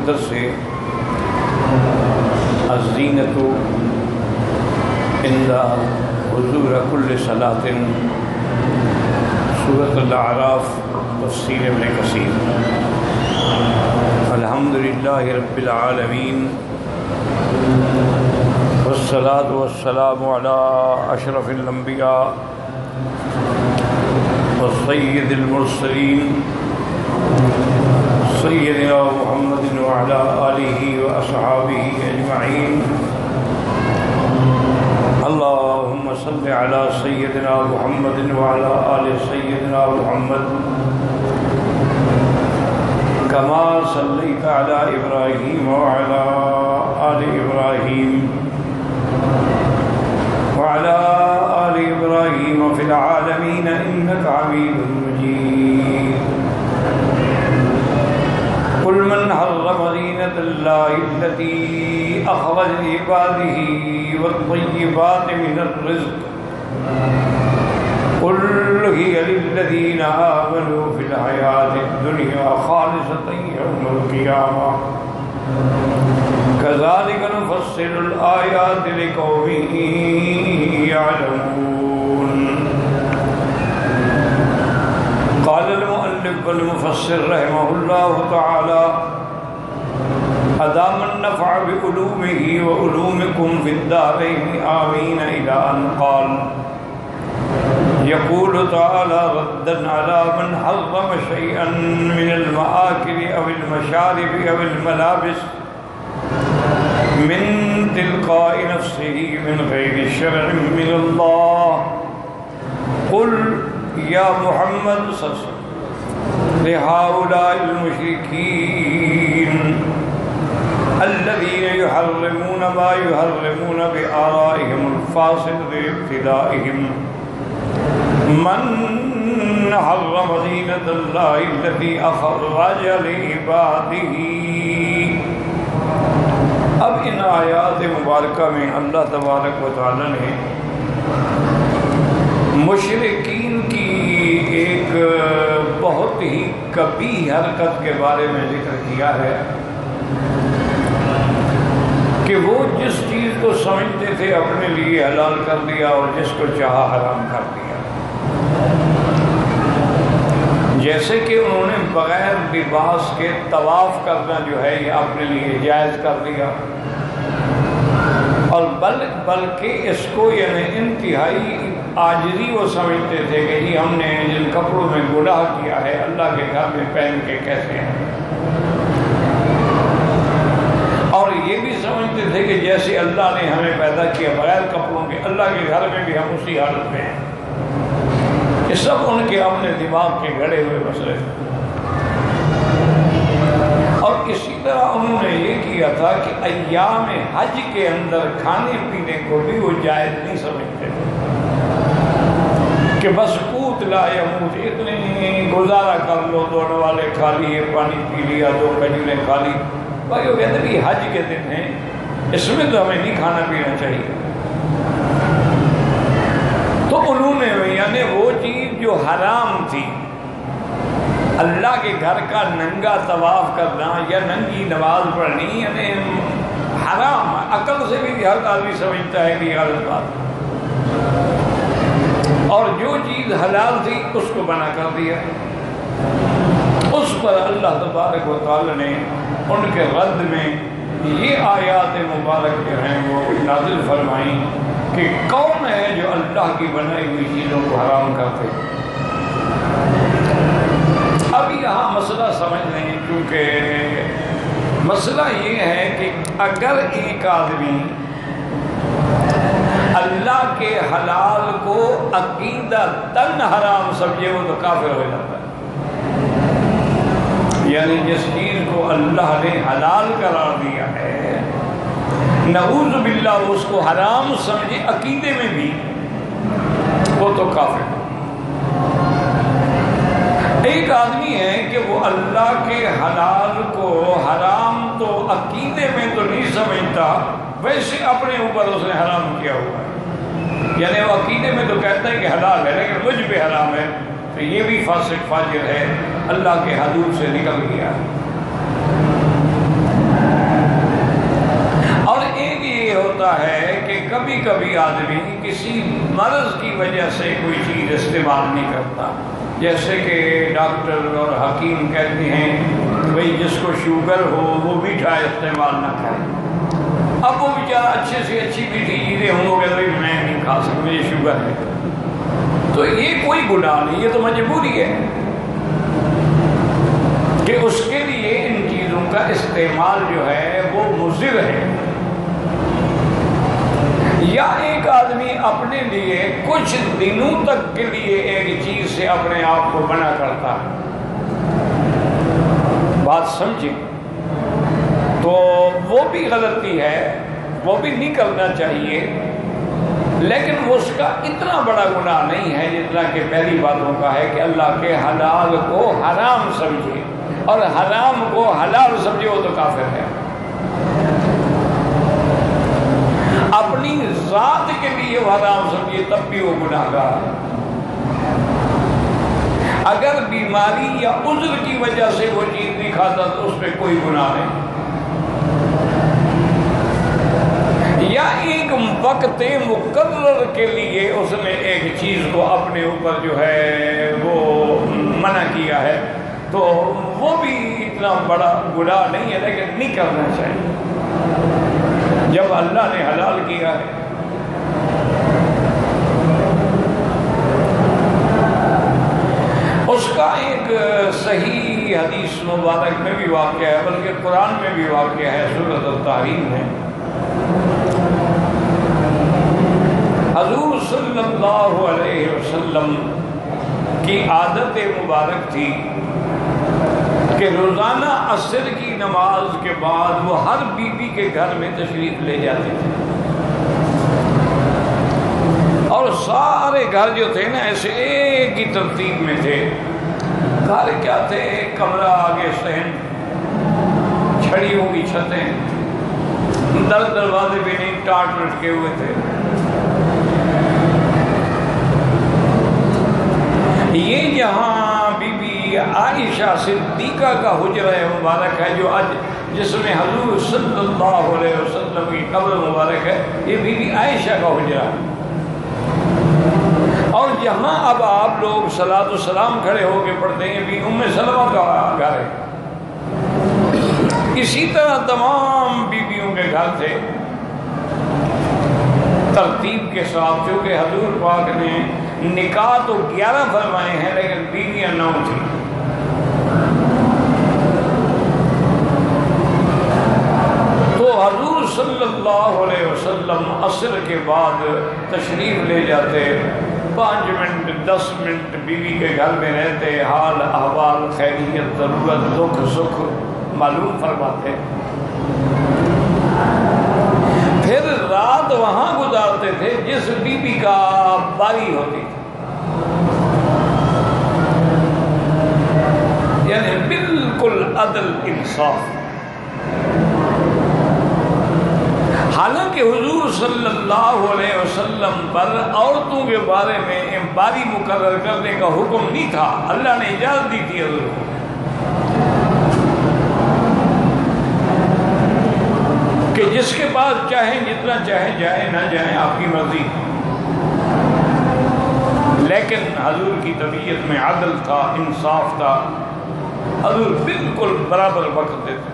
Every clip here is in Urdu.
درس الزینۃ عند حضور کل صلاۃ، سورۃ الاعراف، تفسیر ابن کثیر۔ الحمدللہ رب العالمین، والصلاة والسلام علی اشرف الانبیاء والسید المرسلین سیدنا محمد وعلی آلہ واصحابہ اجمعین۔ اللہم صل علی سیدنا محمد وعلی آل سیدنا محمد کما صلیت علی ابراہیم وعلی آل ابراہیم وعلى آل إبراهيم في العالمين إنك حميد مجيد۔ قل من حرم زينة الله التي أخرج لعباده والطيبات من الرزق قل هي للذين آمنوا في الحياة الدنيا خالصة يوم القيامة كذلك نفصل الآيات لقوم يعلمون۔ قال المؤلف والمفسر رحمه الله تعالى أدام النفع بعلومه وعلومكم في الدارين آمين، إلى أن قال يقول تعالى ردا على من حرم شيئا من المآكل أو المشارب أو الملابس من تلقاء نفسه من غير شرع من الله۔ قل يا محمد صلى الله عليه وسلم لهؤلاء المشركين الذين يحرمون ما يحرمون بآرائهم الفاسد بابتدائهم من حرم زينة الله التي أخرج لعباده۔ اب ان آیات مبارکہ میں اللہ تبارک و تعالی نے مشرکین کی ایک بہت ہی کبیح حرکت کے بارے میں ذکر کیا ہے کہ وہ جس چیز کو سمجھتے تھے اپنے لیے حلال کر دیا اور جس کو چاہا حرام کر دیا۔ جیسے کہ انہوں نے بغیر لباس کے طواف کرنا جو ہے یہ اپنے لیے جائز کر دیا، اور بلکہ اس کو یعنی انتہائی عاجزی وہ سمجھتے تھے کہ یہ ہم نے جن کپڑوں میں گناہ کیا ہے اللہ کے گھر میں پہن کے کیسے ہیں، اور یہ بھی سمجھتے تھے کہ جیسے اللہ نے ہمیں پیدا کیا بغیر کپڑوں کے، اللہ کے گھر میں بھی ہم اسی حالت میں ہیں۔ یہ سب ان کے اپنے دماغ کے گھڑے ہوئے مسئلے تھے، اور اسی طرح انہوں نے یہ کیا تھا کہ ایام حج کے اندر کھانے پینے کو بھی وہ جائز نہیں سمجھتے تھے کہ بس قوت لا یموت، اتنے گزارا کر لو، دوڑنے والے کھا لیے، پانی پی لیا، 2 کھجوریں کھا لی، بھائی وہ کہتے ہیں حج کے دن ہیں اس میں تو ہمیں نہیں کھانا پینا چاہیے۔ تو انہوں نے یعنی وہ چیز جو حرام تھی، اللہ کے گھر کا ننگا طواف کرنا یا ننگی نماز پڑھنی، یعنی حرام، عقل سے بھی ہر آدمی سمجھتا ہے کہ یہ غلط بات ہے، اور جو چیز حلال تھی اس کو منع کر دیا۔ اس پر اللہ تبارک و تعالی نے ان کے رد میں یہ آیات مبارک جو ہیں وہ نازل فرمائیں کہ کون ہے جو اللہ کی بنائی ہوئی چیزوں کو حرام کرتے۔ اب یہاں مسئلہ سمجھ لیں، کیونکہ مسئلہ یہ ہے کہ اگر ایک آدمی اللہ کے حلال کو عقیدہ تن حرام سمجھے وہ تو کافر ہو جاتا ہے، یعنی جس چیز کو اللہ نے حلال قرار دیا ہے نعوذ باللہ اس کو حرام سمجھے عقیدے میں بھی، وہ تو کافر۔ ایک آدمی ہے کہ وہ اللہ کے حلال کو حرام تو عقیدے میں تو نہیں سمجھتا، ویسے اپنے اوپر اس نے حرام کیا ہوا ہے، یعنی وہ عقیدے میں تو کہتا ہے کہ حلال ہے لیکن مجھ پہ حرام ہے، تو یہ بھی فاسق فاجر ہے، اللہ کے حدود سے نکل گیا۔ ہوتا ہے کہ کبھی کبھی آدمی کسی مرض کی وجہ سے کوئی چیز استعمال نہیں کرتا، جیسے کہ ڈاکٹر اور حکیم کہتے ہیں بھئی جس کو شوگر ہو وہ میٹھا استعمال نہ کرے۔ اب وہ بیچارہ اچھے سے اچھی میٹھی چیزیں ہوں گے بھائی میں نہیں کھا سکتا، مجھے شوگر ہے، تو یہ کوئی گناہ نہیں، یہ تو مجبوری ہے کہ اس کے لیے ان چیزوں کا استعمال جو ہے وہ مضر ہے۔ یا ایک آدمی اپنے لیے کچھ دنوں تک کے لیے ایک چیز سے اپنے آپ کو منع کرتا ہے، بات سمجھیں، تو وہ بھی غلطی ہے، وہ بھی نہیں کرنا چاہیے، لیکن اس کا اتنا بڑا گناہ نہیں ہے جتنا کہ پہلی باتوں کا ہے کہ اللہ کے حلال کو حرام سمجھے اور حرام کو حلال سمجھے، وہ تو کافر ہے۔ اپنی ذات کے لیے وہ حرام سمجھے تب بھی وہ گناہ گار ہے۔ اگر بیماری یا عذر کی وجہ سے وہ چیز نہیں کھاتا تو اس پہ کوئی گناہ نہیں، یا ایک وقت مقرر کے لیے اس نے ایک چیز کو اپنے اوپر جو ہے وہ منع کیا ہے تو وہ بھی اتنا بڑا گناہ نہیں ہے، لیکن نہیں کرنا چاہیے جب اللہ نے حلال کیا ہے۔ اس کا ایک صحیح حدیث مبارک میں بھی واقعہ ہے، بلکہ قرآن میں بھی واقعہ ہے، سورۃ التحریم میں حضور صلی اللہ علیہ وسلم کی عادت مبارک تھی کہ روزانہ عصر کی نماز کے بعد وہ ہر بیوی کے گھر میں تشریف لے جاتے تھے، اور سارے گھر جو تھے نا ایسے ایک ہی ترتیب میں تھے۔ گھر کیا تھے، ایک کمرہ، آگے صحن، چھڑیوں کی چھتیں، دروازے بھی نہیں، ٹاٹ لٹکے ہوئے تھے۔ یہ جہاں بی بی عائشہ صدیقہ کا حجرہ مبارک ہے جو آج جس میں حضور صلی اللہ علیہ وسلم کی قبر مبارک ہے، یہ بی بی عائشہ کا حجرہ ہے، اور جہاں اب آپ لوگ صلاۃ و سلام کھڑے ہو کے پڑھتے ہیں بھی ام سلمہ کا گھر ہے۔ اسی طرح تمام بیویوں کے گھر تھے ترتیب کے ساتھ، کیونکہ حضور پاک نے نکاح تو 11 فرمائے ہیں لیکن بیویاں 9 تھیں۔ تو حضور صلی اللہ علیہ وسلم عصر کے بعد تشریف لے جاتے، 5 منٹ 10 منٹ بیوی کے گھر میں رہتے، حال احوال، خیریت، ضرورت، دکھ سکھ معلوم فرماتے، پھر رات وہاں گزارتے تھے جس بیوی کا باری ہوتی تھی، یعنی بالکل عدل انصاف۔ حالانکہ حضور صلی اللہ علیہ وسلم پر عورتوں کے بارے میں باری مقرر کرنے کا حکم نہیں تھا، اللہ نے اجازت دی تھی حضور کو کہ جس کے پاس چاہیں جتنا چاہیں جائیں، نہ جائیں آپ کی مرضی، لیکن حضور کی طبیعت میں عدل تھا، انصاف تھا، حضور بالکل برابر وقت دیتے۔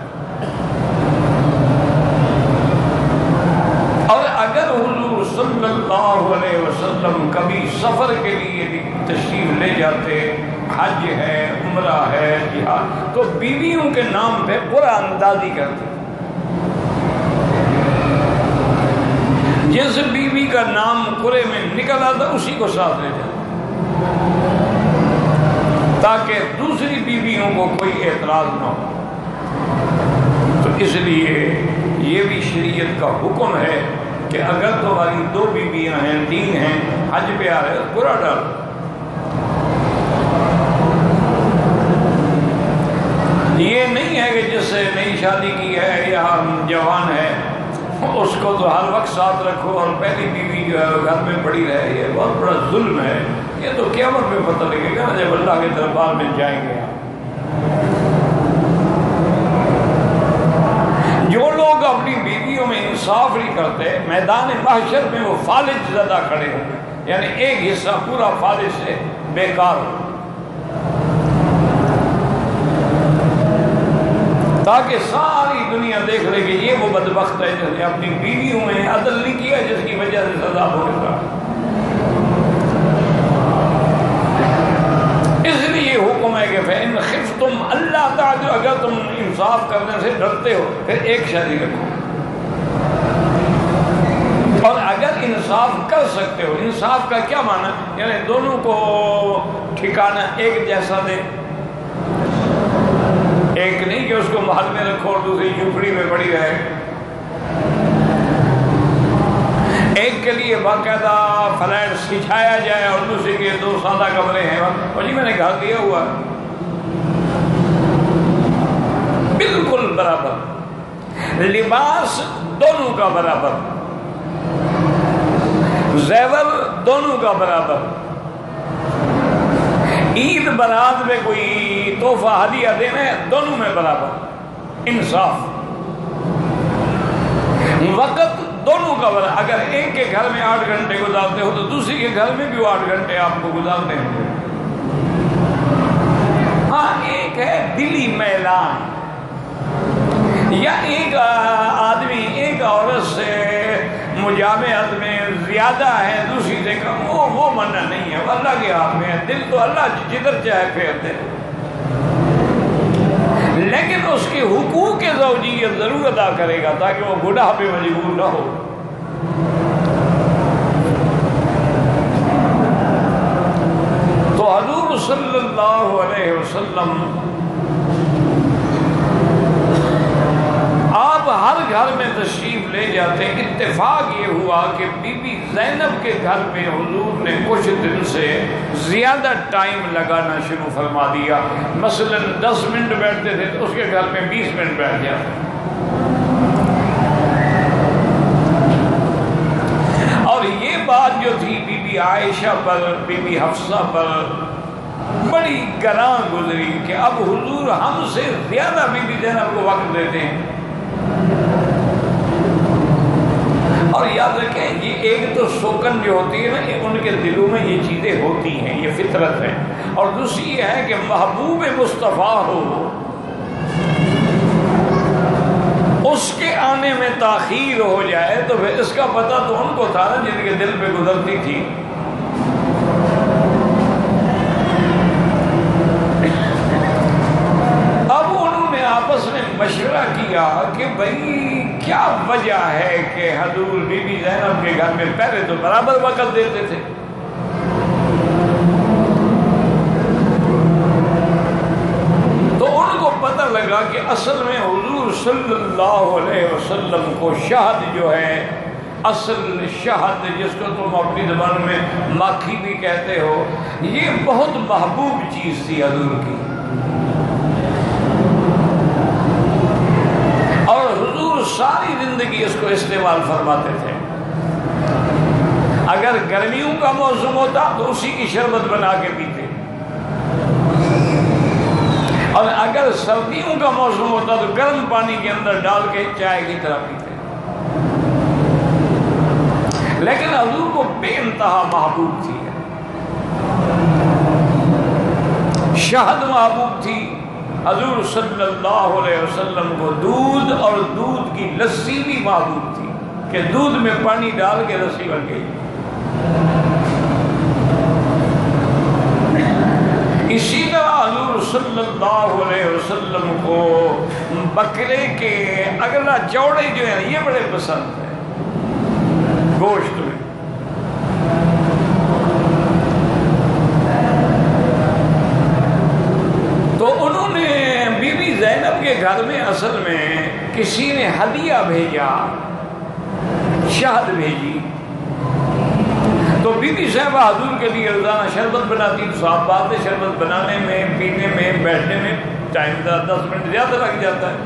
اور اگر حضور صلی اللہ علیہ وسلم کبھی سفر کے لیے بھی تشریف لے جاتے، حج ہے، عمرہ ہے، جہاد، تو بیویوں کے نام پہ برا اندازی کرتے، جس بیوی کا نام قرے میں نکل آتا اسی کو ساتھ لے جاتے تاکہ دوسری بیویوں کو کوئی اعتراض نہ ہو۔ تو اس لیے یہ بھی شریعت کا حکم ہے کہ اگر تمہاری 2 بیویاں ہیں، 3 ہیں، حج پہ آ رہے برا ڈالو۔ یہ نہیں ہے کہ جس سے نئی شادی کی ہے یا جوان ہے اس کو تو ہر وقت ساتھ رکھو اور پہلی بیوی جو ہے گھر میں پڑی رہے، یہ بہت بڑا ظلم ہے۔ یہ تو قیامت میں پتہ لگے گا جب اللہ کے دربار میں جائیں گے۔ جو لوگ اپنی بیویوں بیویوں میں انصاف نہیں کرتے، میدان محشر میں وہ فالج زدہ کھڑے ہوں گے، یعنی ایک حصہ پورا فالج سے بیکار ہو، تاکہ ساری دنیا دیکھ لے کہ یہ وہ بدبخت ہے جس نے اپنی بیویوں میں عدل نہیں کیا، جس کی وجہ سے سزا بھوگتا۔ اس لیے حکم ہے کہ فَإِنْ خِفْتُمْ أَلَّا تَعْدِلُوا، اگر تم انصاف کرنے سے ڈرتے ہو پھر ایک شادی رکھو، اور اگر انصاف کر سکتے ہو، انصاف کا کیا معنی؟ یعنی دونوں کو ٹھکانہ ایک جیسا دے، ایک نہیں کہ اس کو محل میں رکھو اور دوسری جھوپڑی میں پڑی رہے، ایک کے لیے باقاعدہ فلیٹ سکھایا جائے اور دوسرے کے دو سادہ کمرے ہیں، اور جی میں نے گھر دیا ہوا، بالکل برابر، لباس دونوں کا برابر، زیور دونوں کا برابر، عید برات میں کوئی تحفہ ہدیہ دینا ہے دونوں میں برابر، انصاف، وقت دونوں کا برابر، اگر ایک کے گھر میں 8 گھنٹے گزارتے ہو تو دوسری کے گھر میں بھی وہ 8 گھنٹے آپ کو گزارنے ہوں۔ ہاں ایک ہے دلی میلان، یا ایک آدمی ایک عورت سے مجامعت میں زیادہ ہے دوسری سے کم، وہ منع نہیں ہے، وہ اللہ کے ہاتھ میں ہے، دل تو اللہ جدھر چاہے پھیر دے، لیکن اس کے حقوق زوجیت ضرور ادا کرے گا تاکہ وہ بڑھاپے پہ مجبور نہ ہو۔ تو حضور صلی اللہ علیہ وسلم آپ ہر گھر میں تشریف لے جاتے، اتفاق یہ ہوا کہ بی بی زینب کے گھر میں حضور نے کچھ دن سے زیادہ ٹائم لگانا شروع فرما دیا، مثلا 10 منٹ بیٹھتے تھے تو اس کے گھر میں 20 منٹ بیٹھ جاتے، اور یہ بات جو تھی بی بی عائشہ پر، بی بی حفصہ پر بڑی گراں گزری کہ اب حضور ہم سے زیادہ بی بی زینب کو وقت دیتے ہیں، اور یاد رکھیں یہ ایک تو شوکن جو ہوتی ہے نا، ان کے دلوں میں یہ چیزیں ہوتی ہیں، یہ فطرت ہے، اور دوسری یہ ہے کہ محبوب مصطفیٰ ہو اس کے آنے میں تاخیر ہو جائے تو پھر اس کا پتہ تو ان کو تھا نا جن کے دل پہ گزرتی تھی۔ اب انہوں نے آپس میں مشورہ کیا کہ بھئی کیا وجہ ہے کہ حضور بی بی زینب کے گھر میں پہلے تو برابر وقت دیتے تھے، تو ان کو پتہ لگا کہ اصل میں حضور صلی اللہ علیہ وسلم کو شہد جو ہے، اصل شہد جس کو تم اپنی زبان میں ماکھی بھی کہتے ہو، یہ بہت محبوب چیز تھی حضور کی، اور حضور ساری زندگی اس کو استعمال فرماتے تھے۔ اگر گرمیوں کا موسم ہوتا تو اسی کی شربت بنا کے پیتے، اور اگر سردیوں کا موسم ہوتا تو گرم پانی کے اندر ڈال کے چائے کی طرح پیتے، لیکن حضور کو بے انتہا محبوب تھی، شہد محبوب تھی، حضور صلی اللہ علیہ وسلم کو دودھ اور دودھ کی لسی بھی محبوب تھی کہ دودھ میں پانی ڈال کے لسی بن گئی۔ اسی طرح حضور صلی اللہ علیہ وسلم کو بکرے کے اگلا چوڑے جو ہیں یہ بڑے پسند ہیں گوشت میں، تو انہوں نے بی بی زینب کے گھر میں اصل میں کسی نے ہدیہ بھیجا، شہد بھیجی، تو بی بی صاحبہ حضور کے لیے روزانہ شربت بناتی، تو صاحب بات ہے شربت بنانے میں، پینے میں، بیٹھنے میں ٹائم 10 منٹ زیادہ لگ جاتا ہے،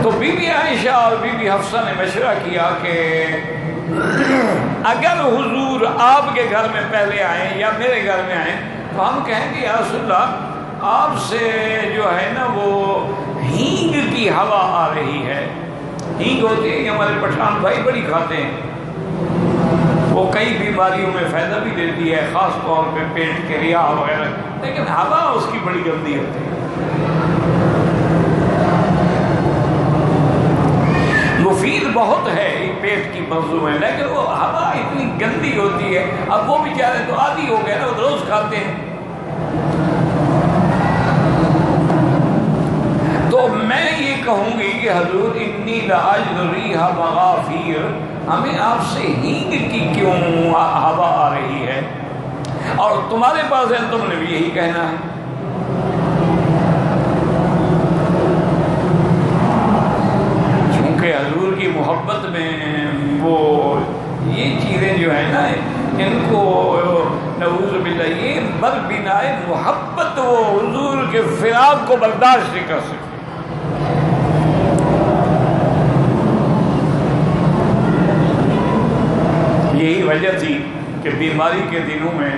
تو بی بی عائشہ اور بی بی حفصہ نے مشورہ کیا کہ اگر حضور آپ کے گھر میں پہلے آئیں یا میرے گھر میں آئیں تو ہم کہیں گے یا رسول اللہ آپ سے جو ہے نا وہ ہینگ کی ہوا آ رہی ہے. ہینگ ہوتی ہے کہ ہمارے پٹھان بھائی بڑی کھاتے ہیں، وہ کئی بیماریوں میں فائدہ بھی دیتی ہے، خاص طور پہ پیٹ کے ریا وغیرہ، لیکن ہوا اس کی بڑی گندی ہوتی ہے. مفید بہت ہے پیٹ کی موضوع میں، لیکن وہ ہوا اتنی گندی ہوتی ہے. اب وہ بیچارے تو عادی ہو گئے نا، وہ روز کھاتے ہیں. تو میں یہ کہوں گی کہ حضور انی لاجد ریح مغافیر، ہمیں آپ سے ہینگ کی کیوں ہوا آ رہی ہے، اور تمہارے پاس ہے تم نے بھی یہی کہنا ہے. چونکہ حضور کی محبت میں وہ یہ چیزیں جو ہیں نا، ان کو نعوذ باللہ یہ بر بنائے محبت وہ حضور کے فراق کو برداشت نہیں کر سکتے. یہی وجہ تھی کہ بیماری کے دنوں میں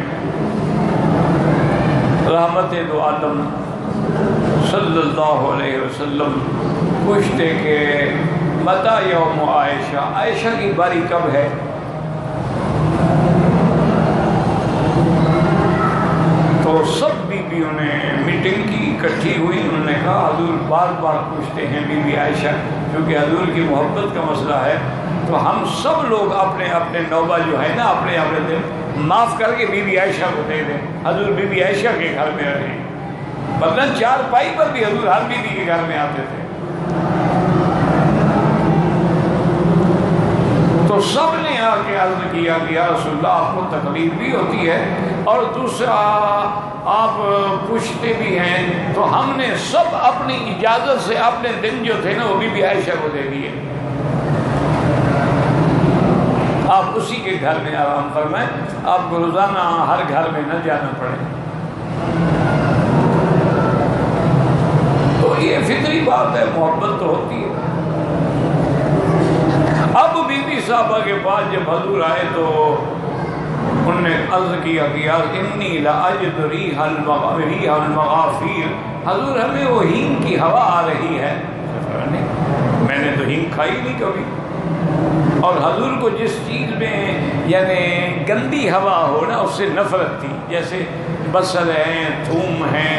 رحمت دو عالم صلی اللہ علیہ وسلم پوچھتے کہ متی یوم عائشہ، عائشہ کی باری کب ہے؟ تو سب بیویوں نے میٹنگ کی، اکٹھی ہوئی. انہوں نے کہا حضور بار بار پوچھتے ہیں بی بی عائشہ، کیونکہ حضور کی محبت کا مسئلہ ہے، تو ہم سب لوگ اپنے اپنے نوبہ جو ہے نا اپنے اپنے دل معاف کر کے بی بی عائشہ کو دے دیں. حضور بی بی عائشہ کے گھر میں رہے، مثلاً چار پائی پر بھی حضور ہر بیوی کے گھر میں آتے تھے. تو سب نے آ کے عرض کیا کہ یا رسول اللہ آپ کو تکلیف بھی ہوتی ہے اور دوسرا آپ پوچھتے بھی ہیں، تو ہم نے سب اپنی اجازت سے اپنے دن جو تھے نا وہ بی بی عائشہ کو دے دیے. آپ اسی کے گھر میں آرام فرمائیں، آپ کو روزانہ ہر گھر میں نہ جانا پڑے. تو یہ فطری بات ہے، محبت تو ہوتی ہے. اب بی بی صاحبہ کے پاس جب حضور آئے تو انہوں نے عرض کیا کہ یار انی لاجد ریح المغافیر، حضور ہمیں وہ ہینگ کی ہوا آ رہی ہے. میں نے تو ہینگ کھائی نہیں کبھی، اور حضور کو جس چیز میں یعنی گندی ہوا ہو نا اس سے نفرت تھی، جیسے بصل ہیں، تھوم ہیں،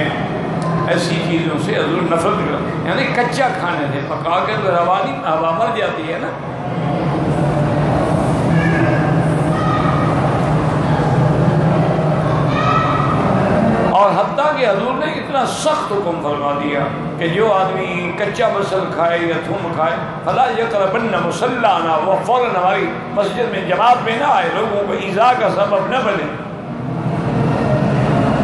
ایسی چیزوں سے حضور نفرت کرتے، یعنی کچا کھانے سے. پکا کے تو ہوا مر جاتی ہے نا. اور حتیٰ کہ حضور نے اتنا سخت حکم فرما دیا کہ جو آدمی کچا بصل کھائے یا تھوم کھائے فلا یقربن مصلانا، وہ فوراً ہماری مسجد میں جماعت میں نہ آئے، لوگوں کو ایذا کا سبب نہ بنے.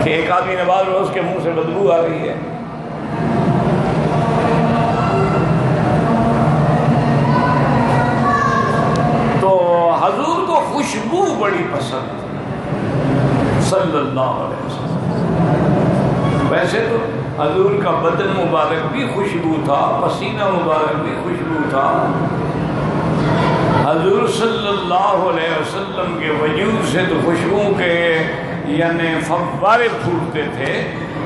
کہ ایک آدمی نماز روز کے منہ سے بدبو آ رہی ہے. تو حضور کو خوشبو بڑی پسند صلی اللہ علیہ وسلم. ویسے تو حضور کا بدن مبارک بھی خوشبو تھا، پسینہ مبارک بھی خوشبو تھا. حضور صلی اللہ علیہ وسلم کے وجود سے تو خوشبو کے یعنی فوارے پھوٹتے تھے،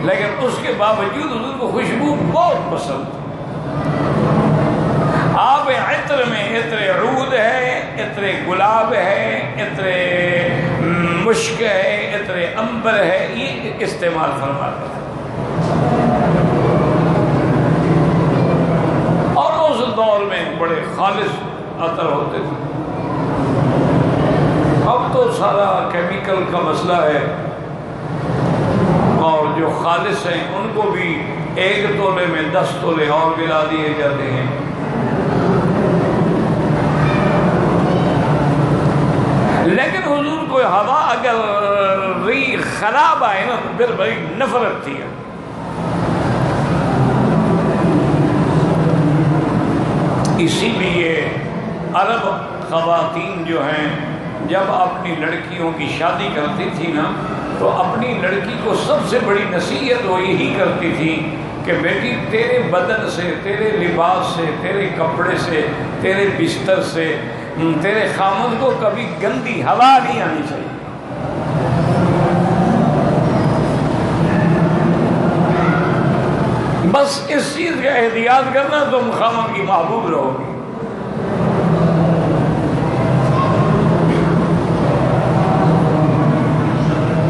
لیکن اس کے باوجود حضور کو خوشبو بہت پسند تھی. آپ عطر میں عطر عود ہے، عطر گلاب ہے، عطر مشک ہے، عطر عنبر ہے، یہ استعمال فرماتے تھے. اور اس دور میں بڑے خالص عطر ہوتے تھے. اب تو سارا کیمیکل کا مسئلہ ہے، اور جو خالص ہیں ان کو بھی 1 تولے میں 10 تولے اور ملا دیے جاتے ہیں. لیکن حضور کو ہوا اگر ریح خراب آئے نا تو پھر بڑی نفرت تھی. اسی لیے عرب خواتین جو ہیں جب اپنی لڑکیوں کی شادی کرتی تھی نا تو اپنی لڑکی کو سب سے بڑی نصیحت وہ یہی کرتی تھی کہ بیٹی تیرے بدن سے، تیرے لباس سے، تیرے کپڑے سے، تیرے بستر سے، تیرے خامد کو کبھی گندی ہوا نہیں آنی چاہیے. بس اس چیز کا احتیاط کرنا، تم خامد کی محبوب رہو گی۔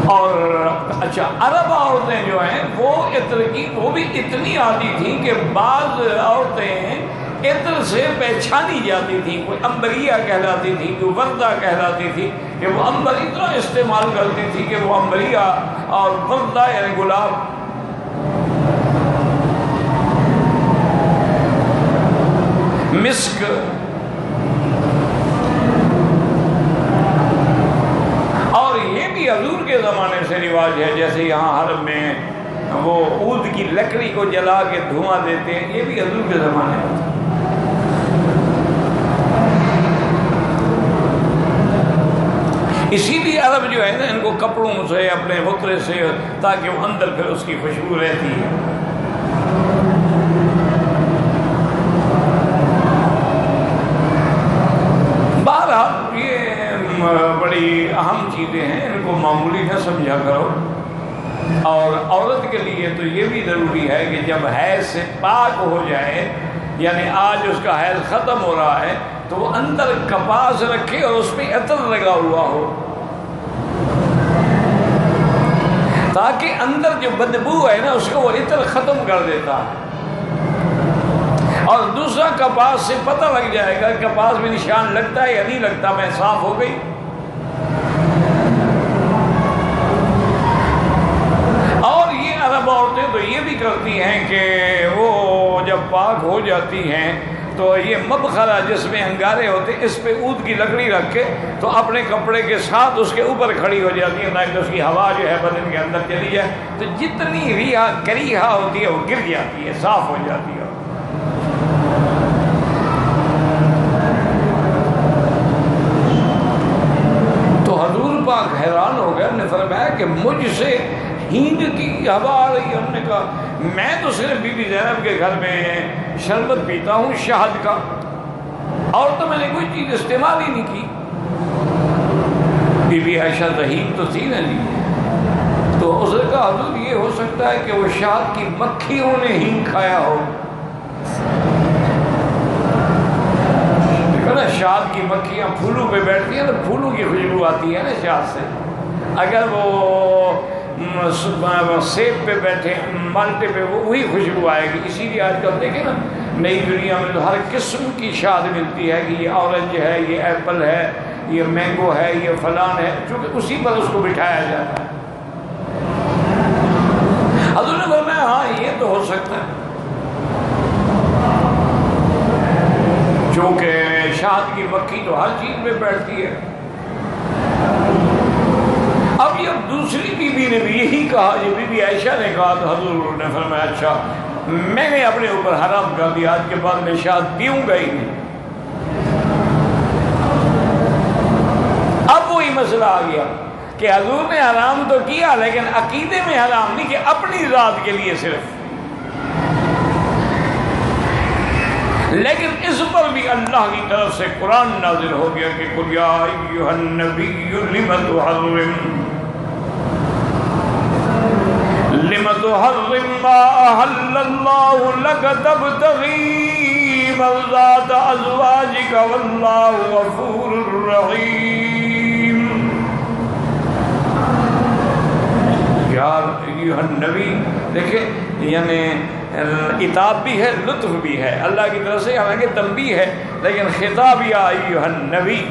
اور اچھا، عرب عورتیں جو ہیں وہ بھی اتنی عادی تھیں کہ بعض عورتیں عطر سے پہچانی جاتی تھی، کوئی عنبریہ کہلاتی تھی، کوئی وردہ کہلاتی تھی، کہ وہ عنبر اتنا استعمال کرتی تھی کہ وہ عنبریہ اور وردہ یعنی گلاب، مسک، اور یہ بھی حضور کے زمانے سے رواج ہے، جیسے یہاں حرم میں وہ عود کی لکڑی کو جلا کے دھواں دیتے ہیں، یہ بھی حضور کے زمانے میں تھا۔ اسی لیے عرب جو ہے نا ان کو کپڑوں سے، اپنے حترے سے، تاکہ وہ اندر پھر اس کی خوشبو رہتی ہے۔ بہرحال یہ بڑی اہم چیزیں ہیں، ان کو معمولی نہ سمجھا کرو۔ اور عورت کے لیے تو یہ بھی ضروری ہے کہ جب حیض سے پاک ہو جائے، یعنی آج اس کا حیض ختم ہو رہا ہے، تو وہ اندر کپاس رکھے اور اس پہ عطر لگا ہوا ہو، تاکہ اندر جو بدبو ہے نا اس کو وہ عطر ختم کر دیتا ہے۔ اور دوسرا، کپاس سے پتہ لگ جائے گا، کپاس میں نشان لگتا ہے یا نہیں لگتا، میں صاف ہو گئی۔ اور یہ عرب عورتیں تو یہ بھی کرتی ہیں کہ وہ جب پاک ہو جاتی ہیں تو یہ مبخرہ جس میں انگارے ہوتے، اس پہ عود کی لکڑی رکھ کے تو اپنے کپڑے کے ساتھ اس کے اوپر کھڑی ہو جاتی ہے، تاکہ اس کی ہوا جو ہے بدن کے اندر چلی جائے، تو جتنی ریحا کریحا ہوتی ہے وہ گر جاتی ہے، صاف ہو جاتی ہے۔ تو حضور پاک حیران ہو گئے، نے فرمایا کہ مجھ سے ہینگ کی ہوا آ رہی ہے۔ ہم نے کہا میں تو صرف بی بی زینب کے گھر میں شربت پیتا ہوں شہد کا، اور تو میں نے کوئی چیز استعمال ہی نہیں کی۔ بی بی عائشہ رحیم تو تھی نا جی، تو اس نے کہا حضور یہ ہو سکتا ہے کہ وہ شہد کی مکھیوں نے ہینگ کھایا ہو۔ دیکھو نا، شہد کی مکھیاں پھولوں پہ بیٹھتی ہیں تو پھولوں کی خوشبو آتی ہے نا شہد سے۔ اگر وہ سیب پہ بیٹھے، مالٹے پہ، وہی خوشبو آئے گی۔ اسی لیے آج کل دیکھیں نا، نئی دنیا میں تو ہر قسم کی شہد ملتی ہے، کہ یہ اورنج ہے، یہ ایپل ہے، یہ مینگو ہے، یہ فلان ہے، چونکہ اسی پر اس کو بٹھایا جاتا ہے۔ حضور نے فرمایا ہاں یہ تو ہو سکتا ہے، چونکہ شہد کی مکھی تو ہر چیز میں بیٹھتی ہے۔ اب جب دوسری بی بی نے بھی یہی کہا، یہ بی بی عائشہ نے کہا، تو حضور نے فرمایا اچھا میں نے اپنے اوپر حرام کر دیا، آج کے بعد میں شہد پیوں گا ہی نہیں۔ اب وہی مسئلہ آ گیا کہ حضور نے حرام تو کیا، لیکن عقیدے میں حرام نہیں، کہ اپنی ذات کے لیے صرف۔ لیکن اس پر بھی اللہ کی طرف سے قرآن نازل ہو گیا کہ قُلْ يَا أَيُّهَا النَّبِيُّ لِمَ تُحَرِّمُ مَا أَحَلَّ اللَّهُ لَكَ تَبْتَغِي مَرْضَاتَ أَزْوَاجِكَ وَاللَّهُ غَفُورٌ رَحِيمٌ۔ یا ایھا النبی، دیکھیں یعنی عتاب بھی ہے، لطف بھی ہے اللہ کی طرف سے، حالانکہ تنبیہ ہے، لیکن خطاب یا ایھا النبی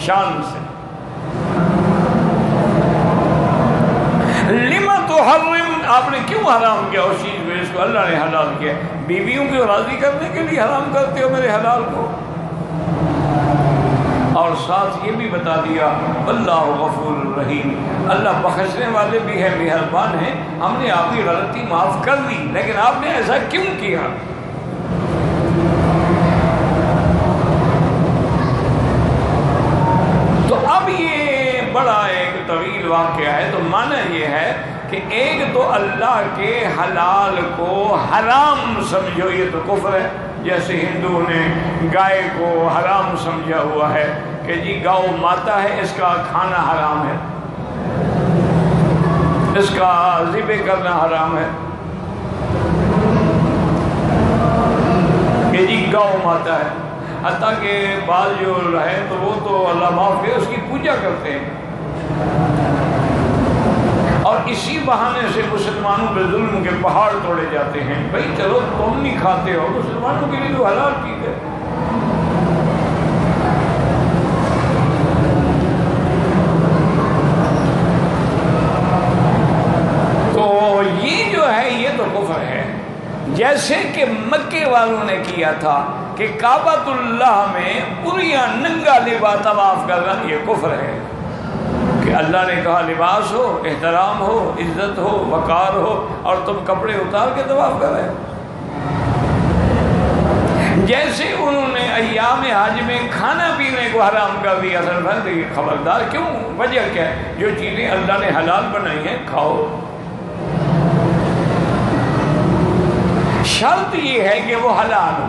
شان سے۔ لِمَ تُحَرِّمُ، آپ نے کیوں حرام کیا اس چیز میں جس کو اللہ نے حلال کیا؟ بیویوں کو راضی کرنے کے لیے حرام کرتے ہو میرے حلال کو؟ اور ساتھ یہ بھی بتا دیا اللہ غفور الرحیم، اللہ بخشنے والے بھی ہے، مہربان ہے، ہم نے آپ کی غلطی معاف کر دی، لیکن آپ نے ایسا کیوں کیا؟ تو اب یہ بڑا ایک طویل واقعہ ہے، تو معنی یہ ہے کہ ایک تو اللہ کے حلال کو حرام سمجھو، یہ تو کفر ہے۔ جیسے ہندوؤں نے گائے کو حرام سمجھا ہوا ہے کہ جی گاؤ ماتا ہے، اس کا کھانا حرام ہے، اس کا ذبح کرنا حرام ہے۔ فرماتا ہے، حتیٰ کہ بعض جو رہے تو وہ تو اللہ معاف کرے اس کی پوجا کرتے ہیں، اور اسی بہانے سے مسلمانوں پہ ظلم کے پہاڑ توڑے جاتے ہیں۔ بھئی چلو تم نہیں کھاتے ہو، مسلمانوں کے لیے تو حلال چیز ہے۔ تو یہ جو ہے یہ تو کفر ہے، جیسے کہ مکے والوں نے کیا تھا کہ کعبۃ اللہ میں پوریا ننگا لباس طواف کرنا، یہ کفر ہے کہ اللہ نے کہا لباس ہو، احترام ہو، عزت ہو، وقار ہو، اور تم کپڑے اتار کے طواف کر رہے ہو۔ جیسے انہوں نے ایام حج میں کھانا پینے کو حرام کر دیا، خبردار، کیوں؟ وجہ کیا ہے؟ جو چیزیں اللہ نے حلال بنائی ہیں کھاؤ۔ شرط یہ ہے کہ وہ حلال ہو،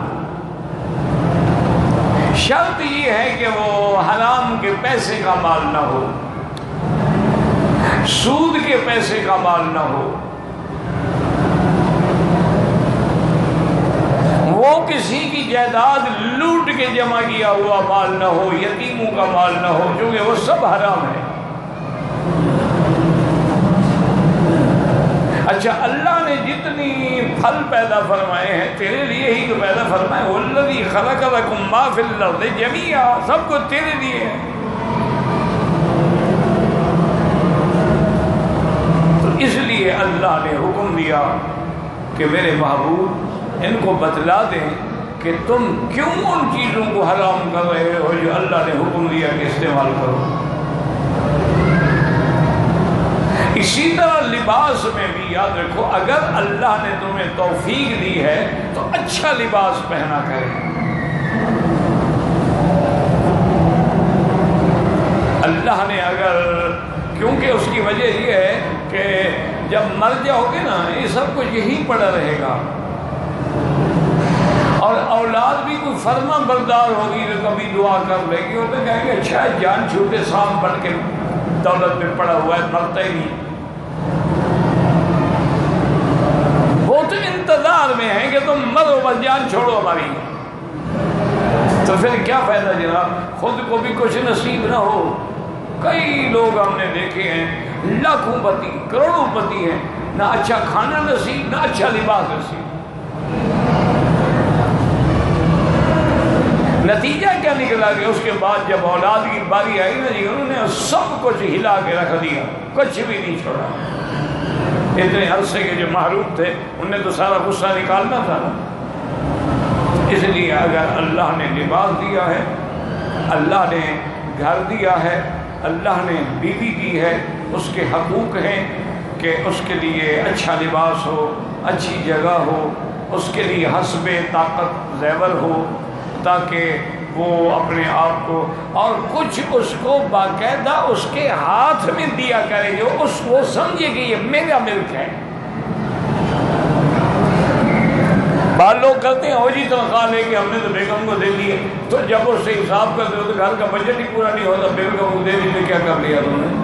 شرط یہ ہے کہ وہ حرام کے پیسے کا مال نہ ہو، سود کے پیسے کا مال نہ ہو، وہ کسی کی جائیداد لوٹ کے جمع کیا ہوا مال نہ ہو، یتیموں کا مال نہ ہو، کیونکہ وہ سب حرام ہے۔ اچھا، اللہ نے جتنی پھل پیدا فرمائے ہیں تیرے لیے ہی تو پیدا فرمائے، وَالَّذِي خَلَقَ لَكُم مَّا فِي الْأَرْضِ جَمِيعًا، سب کو تیرے لیے ہے۔ تو اس لیے اللہ نے حکم دیا کہ میرے محبوب ان کو بتلا دیں کہ تم کیوں ان چیزوں کو حرام کر رہے ہو جو اللہ نے حکم دیا کہ استعمال کرو۔ اسی طرح لباس میں بھی یاد رکھو، اگر اللہ نے تمہیں توفیق دی ہے تو اچھا لباس پہنا کرے۔ اللہ نے اگر، کیونکہ اس کی وجہ یہ ہے کہ جب مر جاؤ گے نا یہ سب کچھ یہی پڑا رہے گا، اور اولاد بھی کوئی فرما بردار ہوگی تو کبھی دعا کر لے گی، اور تو کہیں گے اچھا جان چھوٹے سام بن کے دولت میں پڑا ہوا ہے، مرتا ہی نہیں۔ وہ تو انتظار میں ہیں کہ تم مرو بس جان چھوڑو ہماری، تو پھر کیا فائدہ جناب؟ خود کو بھی کچھ نصیب نہ ہو۔ کئی لوگ ہم نے دیکھے ہیں لاکھوں پتی، کروڑوں پتی ہیں، نہ اچھا کھانا نصیب، نہ اچھا لباس نصیب۔ نتیجہ کیا نکلا کہ اس کے بعد جب اولاد کی باری آئی نا جی، انہوں نے سب کچھ ہلا کے رکھ دیا، کچھ بھی نہیں چھوڑا۔ اتنے عرصے کے جو محروم تھے انہیں تو سارا غصہ نکالنا تھا نا۔ اس لیے اگر اللہ نے لباس دیا ہے، اللہ نے گھر دیا ہے، اللہ نے بیوی دی ہے، اس کے حقوق ہیں کہ اس کے لیے اچھا لباس ہو، اچھی جگہ ہو، اس کے لیے حسب طاقت زیور ہو، تاکہ وہ اپنے آپ کو، اور کچھ اس کو باقاعدہ اس کے ہاتھ میں دیا کرے جو اس کو سمجھے کہ یہ میرا ملک ہے۔ بعض لوگ کرتے ہیں جی تنخواہ لے کے ہم نے تو بیگم کو دے دیے، تو جب اس سے حساب کرتے ہو تو گھر کا بجٹ ہی پورا نہیں ہوتا، بیگم کو دے دی تو کیا کر لیا تم نے؟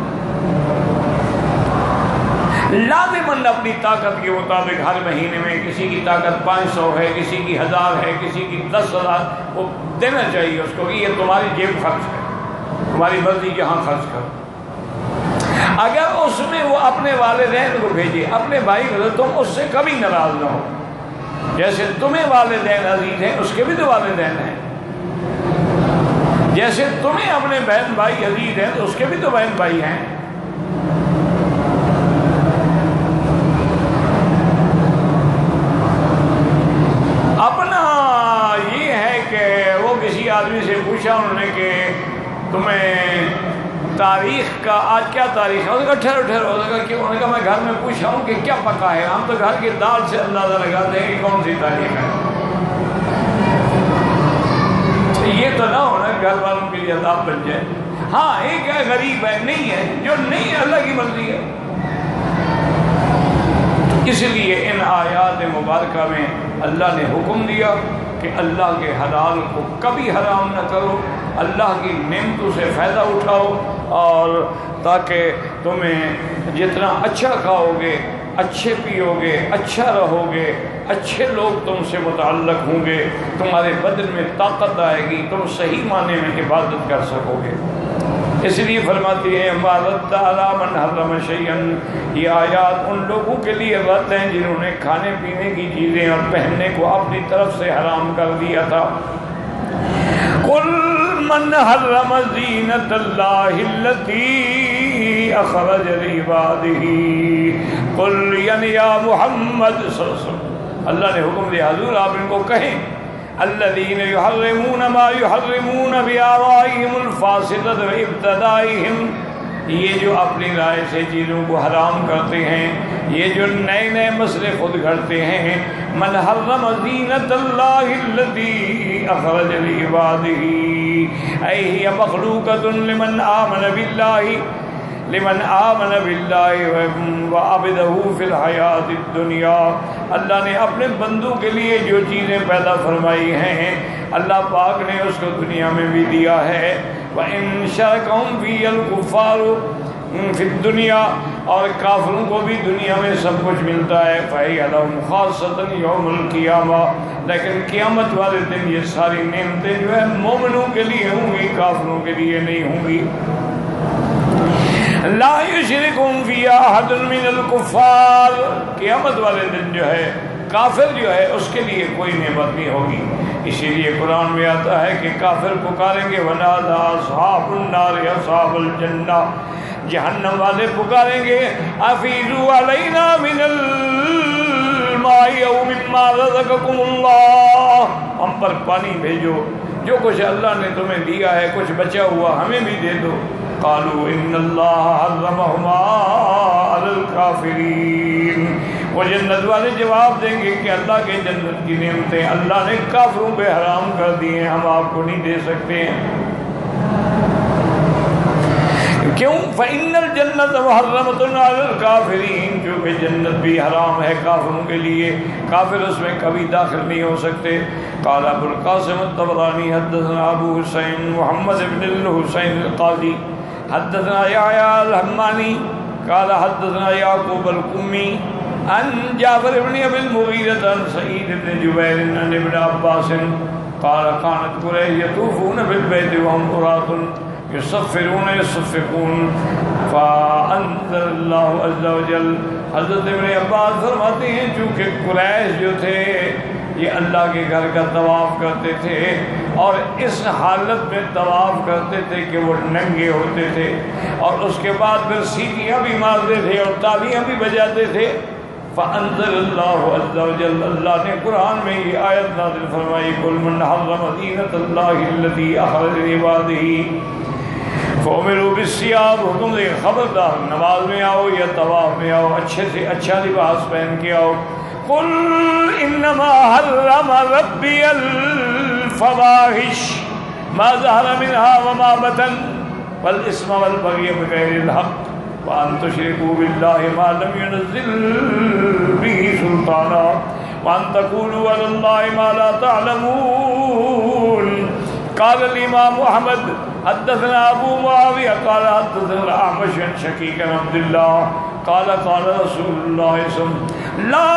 لازماً اپنی طاقت کے مطابق ہر مہینے میں کسی کی طاقت 500 ہے، کسی کی 1000 ہے، کسی کی 10,000، وہ دینا چاہیے اس کو کہ یہ تمہاری جیب خرچ ہے، تمہاری مرضی جہاں خرچ کرو۔ اگر اس میں وہ اپنے والدین کو بھیجے، اپنے بھائی کو، تم اس سے کبھی ناراض نہ ہو۔ جیسے تمہیں والدین عزیز ہیں اس کے بھی تو والدین ہیں، جیسے تمہیں اپنے بہن بھائی عزیز ہیں تو اس کے بھی تو بہن بھائی ہیں۔ اپنا یہ ہے کہ وہ کسی آدمی سے پوچھا انہوں نے کہ تمہیں تاریخ کا آج کیا تاریخ ہے؟ انہوں نے کہا ٹھہرو ٹھہرو، انہوں نے کہا میں گھر میں پوچھا ہوں کہ کیا پکا ہے، ہم تو گھر کی دال سے اندازہ لگاتے ہیں کہ کون سی تاریخ ہے۔ یہ تو نہ ہونا گھر والوں کے لیے عذاب بن جائے۔ ہاں ایک ہے غریب ہے، نہیں ہے، جو نہیں ہے اللہ کی مرضی ہے۔ اس لیے ان آیات مبارکہ میں اللہ نے حکم دیا کہ اللہ کے حلال کو کبھی حرام نہ کرو، اللہ کی نعمتوں سے فائدہ اٹھاؤ، اور تاکہ تمہیں جتنا اچھا کھاؤ گے اچھے پیو گے، اچھا رہو گے، اچھے لوگ تم سے متعلق ہوں گے، تمہارے بدن میں طاقت آئے گی، تم صحیح معنی میں عبادت کر سکو گے۔ اس لیے فرماتی ہے عبادت تعالیٰ من حرم شیئن، یہ آیات ان لوگوں کے لیے رد ہیں جنہوں نے کھانے پینے کی چیزیں اور پہننے کو اپنی طرف سے حرام کر دیا تھا۔ قل من حرم زینت اللہ التی اخرج لعبادہ، قل یعنی یا محمد صلی اللہ علیہ وسلم، اللہ نے حکم دیا حضور آپ ان کو کہیں الذین یحرمون ما یحرمون بآرائہم الفاسدۃ وابتدائہم، یہ جو اپنی رائے سے چیزوں کو حرام کرتے ہیں، یہ جو نئے نئے مسئلے خود گھڑتے ہیں، من حرم زینت اللہ التی اخرج لعبادہ، ای ہی مخلوقۃ لمن آمن باللہ وعبدہ فی الحیات الدنیا، اللہ نے اپنے بندوں کے لیے جو چیزیں پیدا فرمائی ہیں اللہ پاک نے اس کو دنیا میں بھی دیا ہے۔ وَإِن شَرَكَهُمْ فِيهَا الْكُفَّارُ فِي الدُّنْيَا، اور کافروں کو بھی دنیا میں سب کچھ ملتا ہے، فَهِيَ لَهُمْ خَاصَّةً يَوْمَ الْقِيَامَةِ، لیکن قیامت والے دن یہ ساری نعمتیں جو ہے مومنوں کے لیے ہوں گی، کافروں کے لیے نہیں ہوں گی۔ لا یشرکہم فیہا احد من الکفار، قیامت والے دن جو ہے کافر جو ہے اس کے لیے کوئی نعمت نہیں ہوگی۔ اسی لیے قرآن میں آتا ہے کہ کافر پکاریں گے وَنَادَىٰ أَصْحَابُ النَّارِ أَصْحَابَ الْجَنَّةِ، جہنم والے پکاریں گے أَفِيضُوا عَلَيْنَا مِنَ الْمَاءِ أَوْ مِمَّا رَزَقَكُمُ اللَّهُ، ہم پر پانی بھیجو، جو کچھ اللہ نے تمہیں دیا ہے کچھ بچا ہوا ہمیں بھی دے دو۔ قالوا ان اللہ حرمہما علی الکافرین، وہ جنت والے جواب دیں گے کہ اللہ کے جنت کی نعمتیں اللہ نے کافروں پہ حرام کر دی ہیں، ہم آپ کو نہیں دے سکتے ہیں۔ کیوں؟ فإن الجنت محرمۃ علی الکافرین، کیونکہ جنت بھی حرام ہے کافروں کے لیے، کافر اس میں کبھی داخل نہیں ہو سکتے۔ قال ابو القاسم الطبرانی حدثنا ابو حسین محمد بن الحسین القاضی حدثنا یحییٰ الحمانی قال حدثنا یعقوب القمی عن جعفر بن ابی المغیرہ عن سعید بن جبیر عن ابن عباس قال كانت قریش یطوفون بالبیت وهم قراۃ یصفرون یصفقون فانزل اللہ عز وجل، حضرت ابن عباس فرماتے ہیں چونکہ قریش جو تھے یہ اللہ کے گھر کا طواف کرتے تھے اور اس حالت میں طواف کرتے تھے کہ وہ ننگے ہوتے تھے، اور اس کے بعد پھر سیٹیاں بھی مارتے تھے اور تالیاں بھی بجاتے تھے۔ فانزل اللہ عز وجل، اللہ نے قرآن میں یہ آیت نازل فرمائی قل من حرم زینت اللہ التی اخرج لعبادہ فامروا بالصیام، حکم دے خبردار نماز میں آؤ یا طواف میں آؤ اچھے سے اچھا لباس پہن کے آؤ۔ قل انما حرم ربی الفواحش ما ظہر منها وما بطن والاسم والبغی بغیر الحق وان تشرکوا باللہ ما لم ينزل به سلطانا وان تقولوا علی اللہ ما لا تعلمون۔ قال الامام احمد حدثنا ابو معاویہ قال حدثنا الاعمش عن شقیق بن عبد اللہ قال قال رسول اللہ صلی اللہ علیہ وسلم لا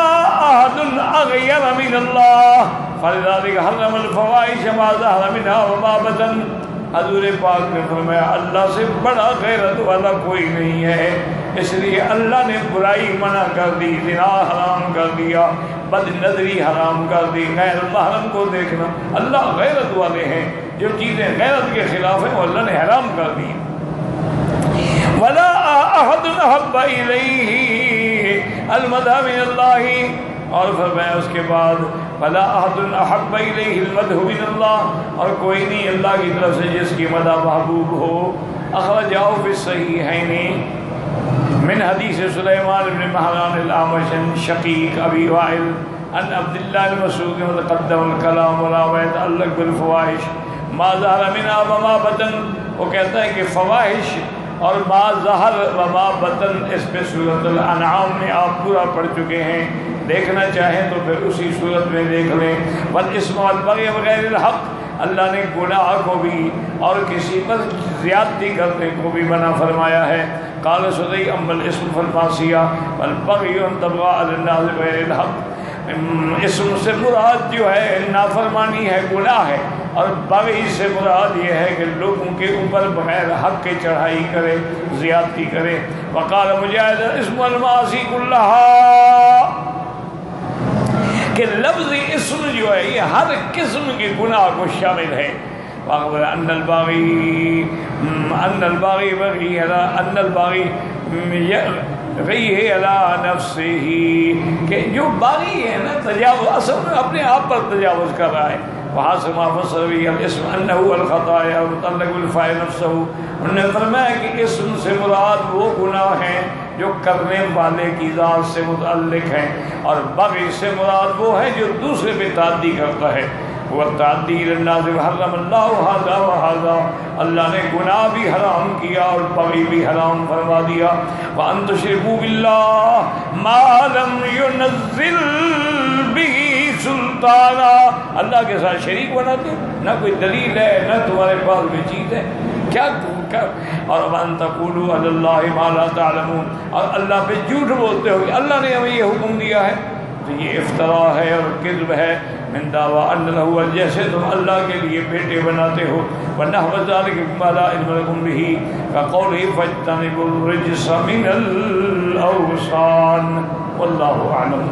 احد اغیر من اللہ فلذلك حرم الفواحش ما ظہر منها وما بطن، حضور پاک نے فرمایا اللہ سے بڑا غیرت والا کوئی نہیں ہے، اس لیے اللہ نے برائی منع کر دی، زنا حرام کر دیا، بد نظری حرام کر دی، غیر محرم کو دیکھنا، اللہ غیرت والے ہیں، جو چیزیں غیرت کے خلاف ہیں وہ اللہ نے حرام کر دی۔ ولا احد احب الیہ المدح من اللہ، اور فرمایا اس کے بعد ولا احد احب الیہ المدح من اللہ، اور کوئی نہیں اللہ کی طرف سے جس کی مدح محبوب ہو۔ اخرجہ فی الصحیحین من حدیث سلیمان بن مہران الاعمش عن شقیق ابی وائل عن عبداللہ بن مسعود وتقدم الکلام ولا يتعلق بالفواحش ما ظہر منها وما بطن، وہ کہتا ہے کہ فواحش اور ما ظہر وما بطن اس پہ سورۃ الانعام میں آپ پورا پڑھ چکے ہیں، دیکھنا چاہیں تو پھر اسی صورت میں دیکھ لیں۔ والاسم والبغی بغیر الحق، اللہ نے گناہ کو بھی اور کسی پر زیادتی کرنے کو بھی منع فرمایا ہے۔ قال سدی اما الاسم فالمعصیہ والبغی ان تبغى علی الناس بغیر الحق، اسم سے مراد جو ہے نافرمانی ہے، گناہ ہے، اور بغی سے مراد یہ ہے کہ لوگوں کے اوپر بغیر حق کے چڑھائی کرے، زیادتی کرے۔ وقال مجاہد اسم المعاصی کلہا، کہ لفظ اسم جو ہے یہ ہر قسم کے گناہ کو شامل ہے۔ وَأَخْبَرَ أَنَّ الْبَاغِي غیہ علی نفسہ، کہ جو باغی ہے نا تجاوز، اصل میں اپنے آپ پر تجاوز کر رہا ہے۔ وحاصل ما فسر به الاسم انه الخطايا المتعلق بالفاعل نفسه، انہوں نے فرمایا کہ اسم سے مراد وہ گناہ ہیں جو کرنے والے کی ذات سے متعلق ہیں، اور بغی سے مراد وہ ہے جو دوسرے پہ تعدی کرتا ہے۔ والتعدی الی الناس حرم اللہ ھذا وھذا، اللہ نے گناہ بھی حرام کیا اور بغی بھی حرام فرما دیا۔ وان تشرکوا باللہ ما لم ينزل به سلطانا، اللہ کے ساتھ شریک بناتے، نہ کوئی دلیل ہے نہ تمہارے پاس کوئی چیز ہے، کیا اور وان تقولوا علی اللہ ما لا تعلمون، اور اللہ پہ جھوٹ بولتے ہو کہ اللہ نے ہمیں یہ حکم دیا ہے، تو یہ افتراء ہے اور کذب ہے۔ من دعویٰ ان لہ، جیسے تم اللہ کے لیے بیٹے بناتے ہو، ونحو ذلک مما لا علم لکم بہ، کقولہ فاجتنبوا الرجس من الاوثان، واللہ اعلم۔